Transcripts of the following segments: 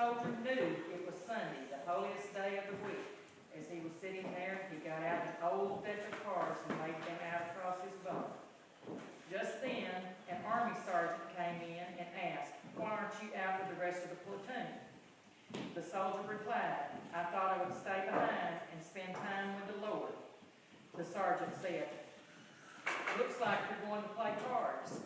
soldier knew it was Sunday, the holiest day of the week. As he was sitting there, he got out an old deck of cards and laid them out across his bunk. Just then, an army sergeant came in and asked, "Why aren't you out with the rest of the platoon?" The soldier replied, "I thought I would stay behind and spend time with the Lord." The sergeant said, "Looks like you're going to play cards."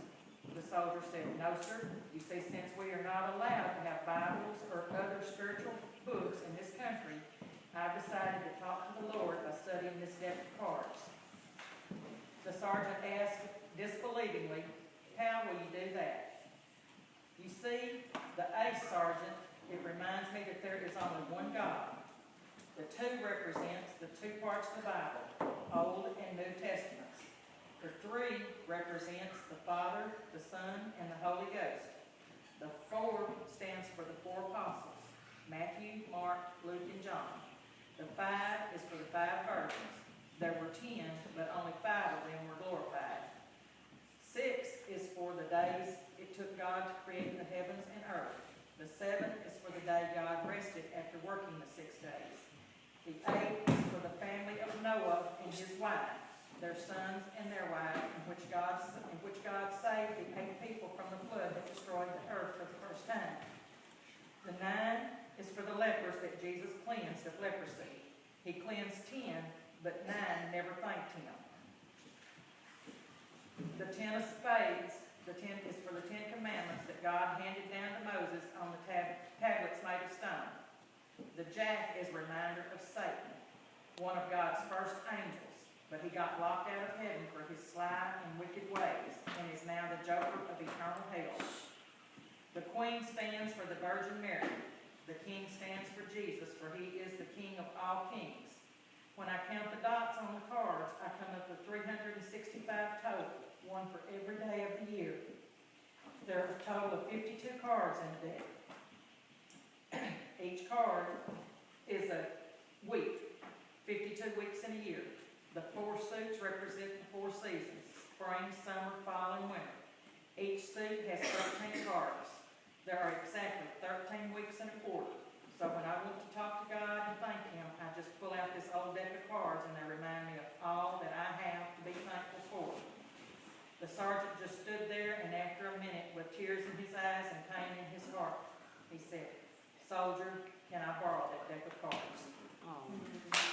The soldier said, "No, sir. You see, since we are not allowed to have Bibles or other spiritual books in this country, I've decided to talk to the Lord by studying this deck of cards." The sergeant asked disbelievingly, "How will you do that?" "You see, the ace, Sergeant, it reminds me that there is only one God. The two represents the two parts of the Bible, Old and New Testaments. The three represents the Father, the Son, and the Holy Ghost. The four stands for the four apostles, Matthew, Mark, Luke, and John. The five is for the five virgins. There were 10, but only 5 of them were glorified. 6 is for the days it took God to create the heavens and earth. The 7 is for the day God rested after working the 6 days. The 8 is for the family of Noah and his wife, their sons and their wives, in which God saved the 8 people from the flood that destroyed the earth for the first time. The 9 is for the lepers that Jesus cleansed of leprosy. He cleansed 10, but 9 never thanked him. The 10 of spades, the 10 is for the 10 commandments that God handed down to Moses on the tablets made of stone. The jack is a reminder of Satan, one of God's first angels, but he got locked out of heaven for his sly and wicked ways and is now the joker of eternal hell. The queen stands for the Virgin Mary. The king stands for Jesus, for he is the King of all kings. When I count the dots on the cards, I come up with 365 total, one for every day of the year. There are a total of 52 cards in the deck. Each card is a week, 52 weeks in a year. The 4 suits represent the 4 seasons, spring, summer, fall, and winter. Each suit has 13 cards. There are exactly 13 weeks in a quarter. So when I want to talk to God and thank him, I just pull out this old deck of cards and they remind me of all that I have to be thankful for. The sergeant just stood there, and after a minute, with tears in his eyes and pain in his heart, he said, "Soldier, can I borrow that deck of cards?" Oh.